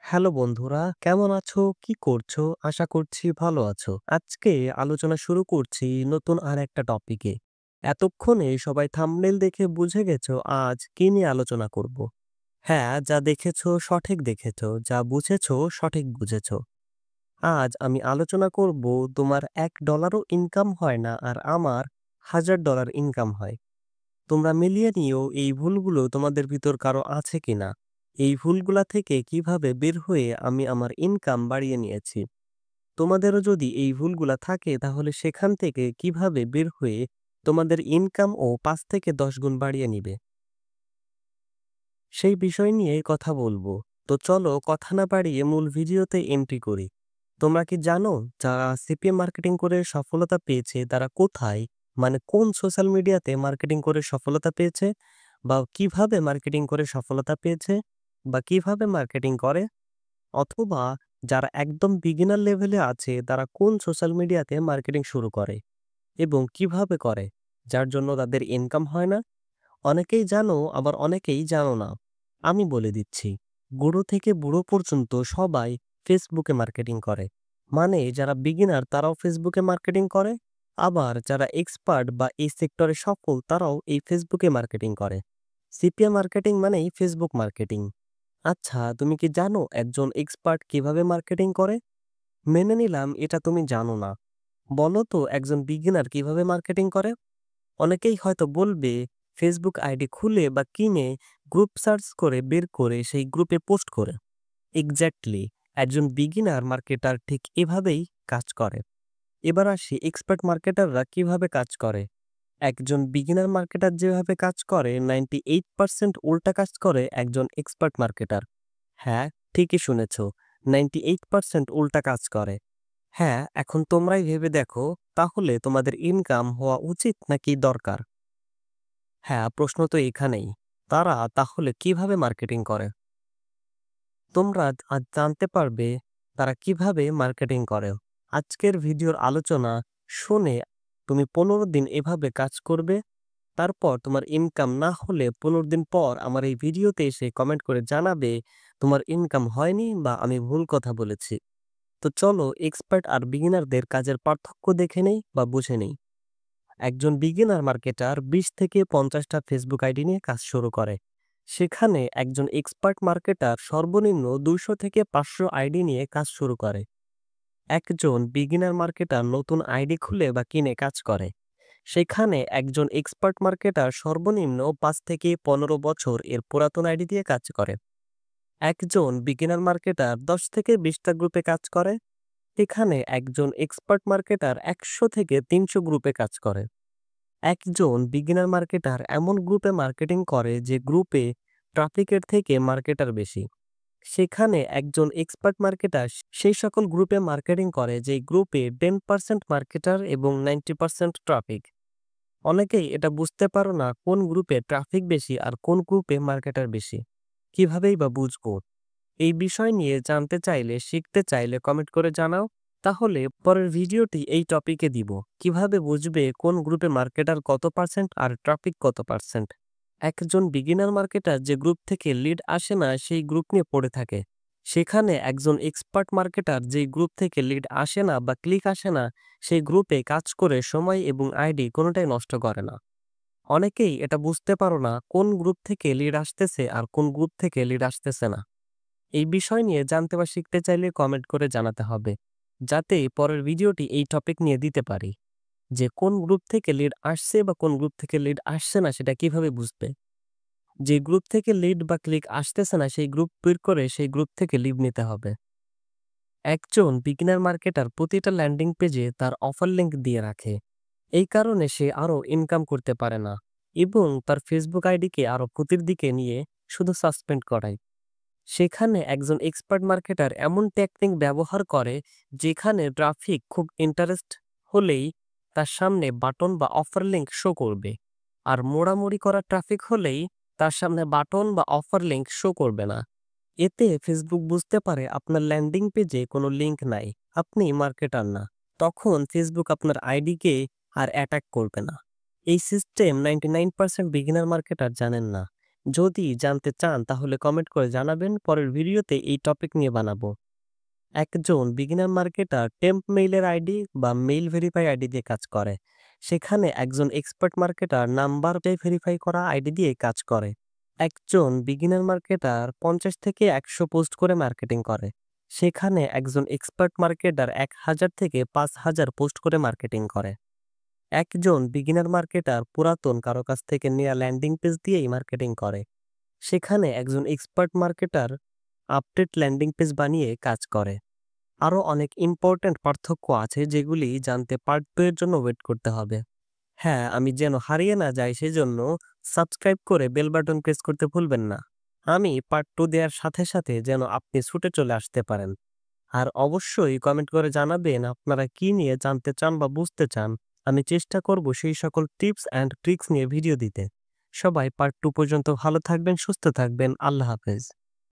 Hello বন্ধুরা, কেমন আছো? কি করছো? আশা করছি ভালো আছো। আজকে আলোচনা শুরু করছি নতুন আর একটা টপিকে। এতক্ষণে সবাই থাম্বনেল দেখে বুঝে গেছো আজ কি নিয়ে আলোচনা করব। হ্যাঁ, যা দেখেছো সঠিক দেখেছো, যা বুঝেছো সঠিক বুঝেছো। আজ আমি আলোচনা করব তোমার $1ও ইনকাম হয় না আর আমার $1000 ইনকাম হয়। তোমরা মিলিয়ে নিও এই ভুলগুলো তোমাদের ভিতর কারো আছে কিনা। এই ভুলগুলা থেকে কিভাবে বের হয়ে আমি আমার ইনকাম বাড়িয়ে নিয়েছি। তোমাদেরও যদি এই ভুলগুলা থাকে তাহলে সেখান থেকে কিভাবে বের হয়ে তোমাদের ইনকাম ও ৫ থেকে ১০ গুণ বাড়িয়ে নিবে। সেই বিষয় নিয়ে কথা বলবো। তো চলো কথা না বাড়িয়ে মূল ভিডিওতে এন্ট্রি করি। তোমরা কি জানো যারা সিপিএম মার্কেটিং করে সফলতা পেয়েছে তারা কোথায়, মানে কোন সোশ্যাল মিডিয়াতে মার্কেটিং করে সফলতা পেয়েছে, বা কিভাবে মার্কেটিং করে সফলতা পেয়েছে, বা কিভাবে মার্কেটিং করে, অথবা যারা একদম বিগিনার লেভেলে আছে তারা কোন সোশ্যাল মিডিয়াতে মার্কেটিং শুরু করে এবং কিভাবে করে, যার জন্য তাদের ইনকাম হয় না? অনেকেই জানো আবার অনেকেই জানো না। আমি বলে দিচ্ছি, বুড়ো থেকে বুড়ো পর্যন্ত সবাই ফেসবুকে মার্কেটিং করে। মানে যারা বিগিনার তারাও ফেসবুকে মার্কেটিং করে, আবার যারা এক্সপার্ট বা এই সেক্টরে সফল তারাও এই ফেসবুকে মার্কেটিং করে। সিপিএ মার্কেটিং মানেই ফেসবুক মার্কেটিং। আচ্ছা, তুমি কি জানো একজন এক্সপার্ট কিভাবে মার্কেটিং করে? মেনে নিলাম এটা তুমি জানো না। বলো তো একজন বিগিনার কিভাবে মার্কেটিং করে? অনেকেই হয়তো বলবে ফেসবুক আইডি খুলে বা কিনে গ্রুপ সার্চ করে বের করে সেই গ্রুপে পোস্ট করে। এক্স্যাক্টলি, একজন বিগিনার মার্কেটার ঠিক এভাবেই কাজ করে। এবার আসি এক্সপার্ট মার্কেটাররা কিভাবে কাজ করে। একজন বিগিনার মার্কেটার যেভাবে কাজ করে 98% উল্টা কাজ করে একজন এক্সপার্ট মার্কেটার। হ্যাঁ, ঠিকই শুনেছ, 98% উল্টা কাজ করে। হ্যাঁ, এখন তোমরাই ভেবে দেখো, তাহলে তোমাদের ইনকাম হওয়া উচিত নাকি দরকার? হ্যাঁ, প্রশ্ন তো এখানেই। তারা তাহলে কিভাবে মার্কেটিং করে? তোমরা আজ জানতে পারবে তারা কিভাবে মার্কেটিং করে। আজকের ভিডিওর আলোচনা শুনে তুমি 15 দিন এভাবে কাজ করবে। তারপর তোমার ইনকাম না হলে 15 দিন পর আমার এই ভিডিওতে এসে কমেন্ট করে জানাবে তোমার ইনকাম হয়নি বা আমি ভুল কথা বলেছি। তো চলো এক্সপার্ট আর বিগিনারদের কাজের পার্থক্য দেখে নেই বা বুঝে নেই। একজন বিগিনার মার্কেটার 20 থেকে 50টা ফেসবুক আইডি নিয়ে কাজ শুরু করে। সেখানে একজন এক্সপার্ট মার্কেটার সর্বনিম্ন 200 থেকে 500 আইডি নিয়ে কাজ শুরু করে। একজন বিগিনার মার্কেটার নতুন আইডি খুলে বা কিনে কাজ করে। সেখানে একজন এক্সপার্ট মার্কেটার সর্বনিম্ন 5 থেকে 15 বছর এর পুরাতন আইডি দিয়ে কাজ করে। একজন বিগিনার মার্কেটার 10 থেকে 20টা গ্রুপে কাজ করে। এখানে একজন এক্সপার্ট মার্কেটার 100 থেকে 300 গ্রুপে কাজ করে। একজন বিগিনার মার্কেটার এমন গ্রুপে মার্কেটিং করে যে গ্রুপে ট্রাফিকের থেকে মার্কেটার বেশি। সেখানে একজন এক্সপার্ট মার্কেটার সেই সকল গ্রুপে মার্কেটিং করে যে গ্রুপে 10% মার্কেটার এবং 90% ট্রাফিক। অনেকেই এটা বুঝতে পারো না কোন গ্রুপে ট্রাফিক বেশি আর কোন গ্রুপে মার্কেটার বেশি। কিভাবেই বা বুঝবো? এই বিষয় নিয়ে জানতে চাইলে, শিখতে চাইলে কমেন্ট করে জানাও। তাহলে পরের ভিডিওটি এই টপিকে দিব। কিভাবে বুঝবে কোন গ্রুপে মার্কেটার কত পার্সেন্ট আর ট্রাফিক কত পার্সেন্ট। একজন বিগিনার মার্কেটার যে গ্রুপ থেকে লিড আসে না সেই গ্রুপ নিয়ে পড়ে থাকে। সেখানে একজন এক্সপার্ট মার্কেটার যেই গ্রুপ থেকে লিড আসে না বা ক্লিক আসে না সেই গ্রুপে কাজ করে সময় এবং আইডি কোনোটাই নষ্ট করে না। অনেকেই এটা বুঝতে পারো না কোন গ্রুপ থেকে লিড আসতেছে আর কোন গ্রুপ থেকে লিড আসতেছে না। এই বিষয় নিয়ে জানতে বা শিখতে চাইলে কমেন্ট করে জানাতে হবে, যাতে পরের ভিডিওটি এই টপিক নিয়ে দিতে পারি, যে কোন গ্রুপ থেকে লিড আসছে বা কোন গ্রুপ থেকে লিড আসছে না সেটা কিভাবে বুঝবে। যে গ্রুপ থেকে লিড বা ক্লিক আসতেছে না সেই গ্রুপ বের করে সেই গ্রুপ থেকে লিড নিতে হবে। একজন বিগিনার মার্কেটার প্রতিটা ল্যান্ডিং পেজে তার অফার লিংক দিয়ে রাখে। এই কারণে সে আরো ইনকাম করতে পারে না এবং তার ফেসবুক আইডিকে আরো ক্ষতির দিকে নিয়ে শুধু সাসপেন্ড করায়। সেখানে একজন এক্সপার্ট মার্কেটার এমন টেকনিক ব্যবহার করে যেখানে ট্রাফিক খুব ইন্টারেস্ট হলেই তার সামনে বাটন বা অফার লিংক শো করবে, আর মোড়ামুড়ি করা ট্রাফিক হলেই তার সামনে বাটন বা অফার লিংক শো করবে না। এতে ফেসবুক বুঝতে পারে আপনার ল্যান্ডিং পেজে কোনো লিংক নাই, আপনি মার্কেটার না। তখন ফেসবুক আপনার আইডিকে আর অ্যাটাক করবে না। এই সিস্টেম 99% বিগিনার মার্কেটার জানেন না। যদি জানতে চান তাহলে কমেন্ট করে জানাবেন, পরের ভিডিওতে এই টপিক নিয়ে বানাবো। একজন বিগিনার মার্কেটার টেম্প মেইলের আইডি বা মেইল ভেরিফাই আইডি দিয়ে কাজ করে। সেখানে একজন এক্সপার্ট মার্কেটার নাম্বার ভেরিফাই করা আইডি দিয়ে কাজ করে। একজন বিগিনার মার্কেটার 50 থেকে 100 পোস্ট করে মার্কেটিং করে। সেখানে একজন এক্সপার্ট মার্কেটার 1000 থেকে 5000 পোস্ট করে মার্কেটিং করে। একজন বিগিনার মার্কেটার পুরাতন কারো কাছ থেকে নেওয়া ল্যান্ডিং পেজ দিয়েই মার্কেটিং করে। সেখানে একজন expert marketer update landing page বানিয়ে কাজ করে। আরও অনেক ইম্পর্ট্যান্ট পার্থক্য আছে যেগুলি জানতে পার্ট 2 এর জন্য ওয়েট করতে হবে। হ্যাঁ, আমি যেন হারিয়ে না যাই সেজন্য সাবস্ক্রাইব করে বেল বাটন প্রেস করতে ভুলবেন না। আমি পার্ট 2 দেওয়ার সাথে সাথে যেন আপনি ছুটে চলে আসতে পারেন। আর অবশ্যই কমেন্ট করে জানাবেন আপনারা কি নিয়ে জানতে চান বা বুঝতে চান। আমি চেষ্টা করব সেই সকল টিপস অ্যান্ড ট্রিক্স নিয়ে ভিডিও দিতে। সবাই পার্ট 2 পর্যন্ত ভালো থাকবেন, সুস্থ থাকবেন। আল্লাহ হাফেজ।